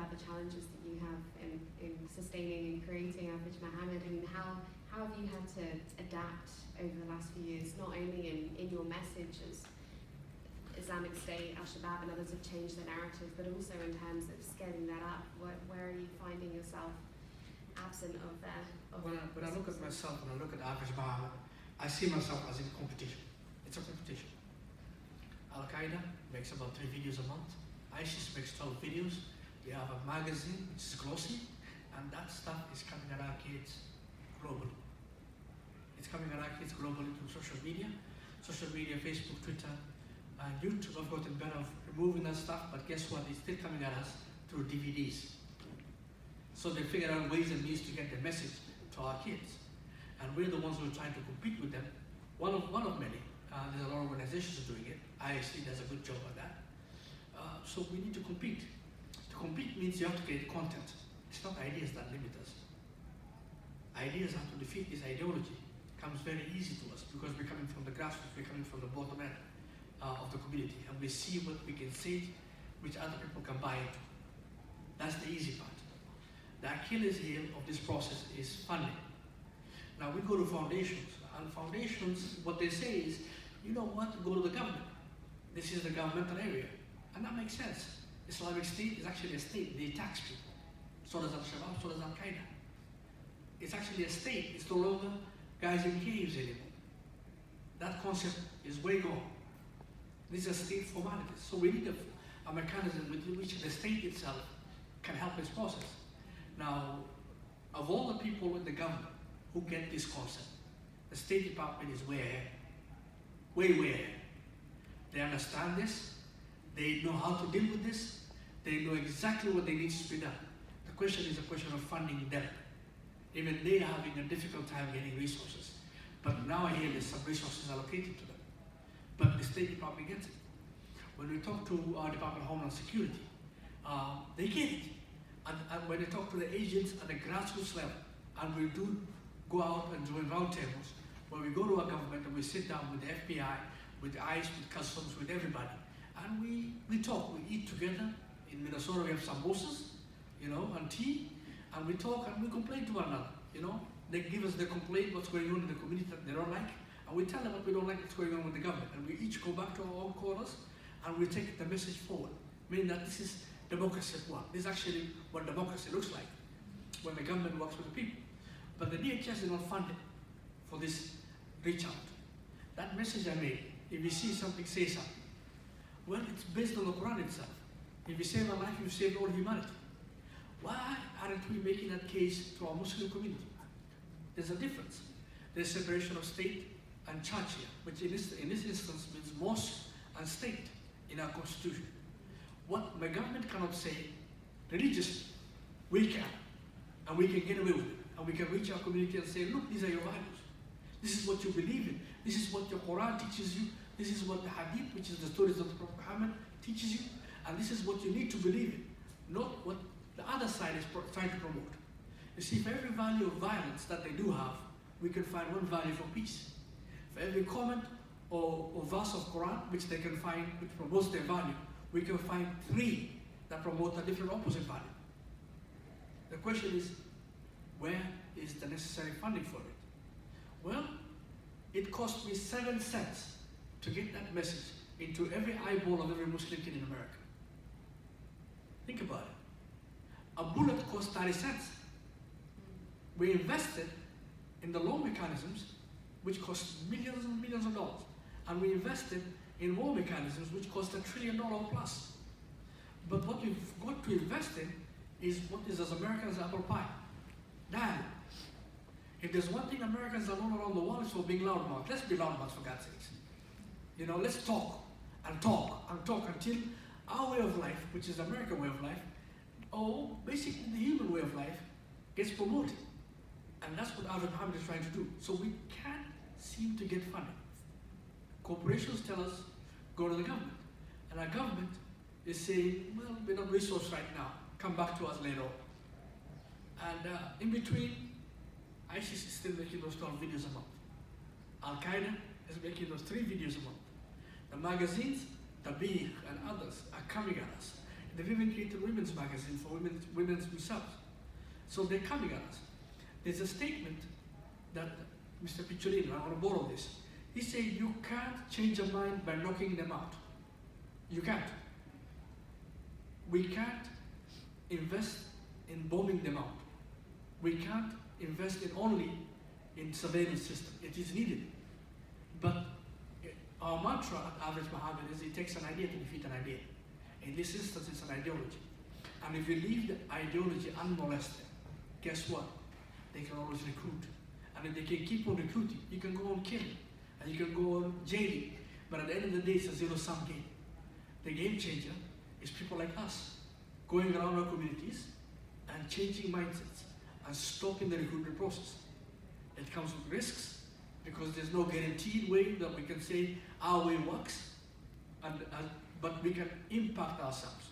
about the challenges that you have in sustaining and creating Mohamed. I mean, how have you had to adapt over the last few years, not only in your message as Islamic State, Al-Shabaab and others have changed their narrative, but also in terms of scaling that up? Where are you finding yourself absent of that? When I look at myself, when I look at Mohamed, I see myself as in competition. It's a competition. Al-Qaeda makes about 3 videos a month. ISIS makes 12 videos. We have a magazine which is glossy, and that stuff is coming at our kids globally. It's coming at our kids globally through social media, Facebook, Twitter, and YouTube have gotten better of removing that stuff, but guess what? It's still coming at us through DVDs. So they figure out ways and means to get the message to our kids. And we're the ones who are trying to compete with them. One of many. There's a lot of organizations doing it. ISC does a good job at that. So we need to compete. To compete means you have to create content. It's not ideas that limit us. Ideas have to defeat this ideology. It comes very easy to us because we're coming from the grassroots, we're coming from the bottom end of the community, and we see what we can say, which other people can buy into. That's the easy part. The Achilles heel of this process is funding. Now we go to foundations, and foundations, what they say is, you know what, go to the government. This is the governmental area. And that makes sense. Islamic State is actually a state. They tax people. So does Al-Shabaab, so does Al-Qaeda. It's actually a state. It's no longer guys in caves anymore. That concept is way gone. These are state formalities. So we need a mechanism with which the state itself can help this process. Now, of all the people in the government who get this concept, the State Department is way ahead. Way ahead. They understand this. They know how to deal with this. They know exactly what they need to be done. The question is a question of funding them. Even they are having a difficult time getting resources. But now I hear there's some resources allocated to them. But the State Department gets it. When we talk to our Department of Homeland Security, they get it. And when they talk to the agents at the grassroots level, and we do go out and join roundtables, where we go to our government and we sit down with the FBI, with ICE, with customs, with everybody, and we talk, we eat together. In Minnesota we have samosas, and tea, and we talk and we complain to one another, They give us the complaint, what's going on in the community that they don't like, and we tell them what we don't like, what's going on with the government, and we each go back to our own corners, and we take the message forward, meaning that this is democracy at work. This is actually what democracy looks like, when the government works with the people. But the DHS is not funded for this reach out. That message I made, if you see something, say something. Well, it's based on the Quran itself. If you save a life, you've saved all humanity. Why aren't we making that case to our Muslim community? There's a difference. There's separation of state and church here, which in this instance means mosque and state in our constitution. What the government cannot say religiously, we can, and we can get away with it. And we can reach our community and say, look, these are your values. This is what you believe in. This is what your Quran teaches you. This is what the Hadith, which is the stories of the Prophet Muhammad, teaches you. And this is what you need to believe in, not what the other side is trying to promote. You see, for every value of violence that they do have, we can find one value for peace. For every comment or verse of Quran, which they can find, which promotes their value, we can find 3 that promote a different opposite value. The question is, where is the necessary funding for it? Well, it cost me 7 cents to get that message into every eyeball of every Muslim kid in America. Think about it. A bullet cost 30 cents. We invested in the law mechanisms, which cost millions and millions of dollars. And we invested in war mechanisms, which cost $1 trillion plus. But what we've got to invest in is what is as Americans apple pie. Dialogue. If there's one thing Americans are known around the world, it's for being loudmouth. Let's be loudmouths, for God's sakes. Let's talk and talk and talk until our way of life, which is the American way of life, or basically the human way of life, gets promoted. And that's what Mohamed is trying to do. So we can't seem to get funding. Corporations tell us, go to the government. And our government is saying, well, we're not resourced right now. Come back to us later on. And in between, ISIS is still making those 12 videos a month. Al-Qaeda is making those 3 videos a month. The magazines, Tabiq and others are coming at us. They've even created women's magazine for women's themselves. So they're coming at us. There's a statement that Mr. Picciolino, I want to borrow this. He said, you can't change a mind by knocking them out. You can't. We can't invest in bombing them out. We can't invest only in surveillance system. It is needed. But our mantra at Average Mohammed is it takes an idea to defeat an idea. In this instance, it's an ideology. And if you leave the ideology unmolested, guess what? They can always recruit. And if they can keep on recruiting, you can go on killing, and you can go on jailing. But at the end of the day, it's a zero-sum game. The game changer is people like us, going around our communities and changing mindsets and stopping the recruitment process. It comes with risks, because there's no guaranteed way that we can say our way works, but we can impact ourselves.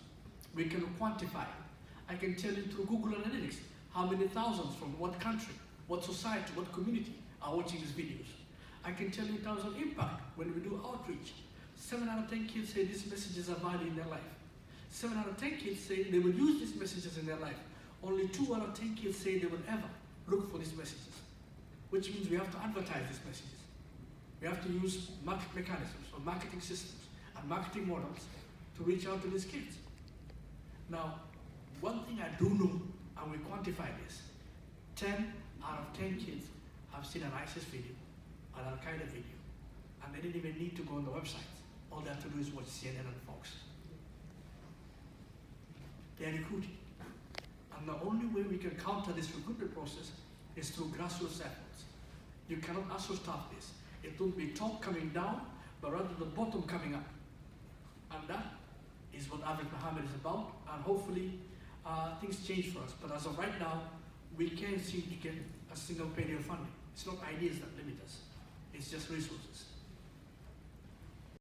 We can quantify it. I can tell you through Google Analytics how many thousands from what country, what society, what community are watching these videos. I can tell you in terms of impact when we do outreach. 7 out of 10 kids say these messages are valid in their life. 7 out of 10 kids say they will use these messages in their life. Only 2 out of 10 kids say they will ever look for these messages, which means we have to advertise these messages. We have to use market mechanisms or marketing systems and marketing models to reach out to these kids. Now, one thing I do know, and we quantify this, 10 out of 10 kids have seen an ISIS video, an Al-Qaeda video, and they didn't even need to go on the website. All they have to do is watch CNN and Fox. They are recruiting. And the only way we can counter this recruitment process is through grassroots efforts. You cannot ascertain this. It won't be top coming down, but rather the bottom coming up. And that is what Average Mohammed is about, and hopefully things change for us. But as of right now, we can't seem to get a single penny of funding. It's not ideas that limit us, it's just resources.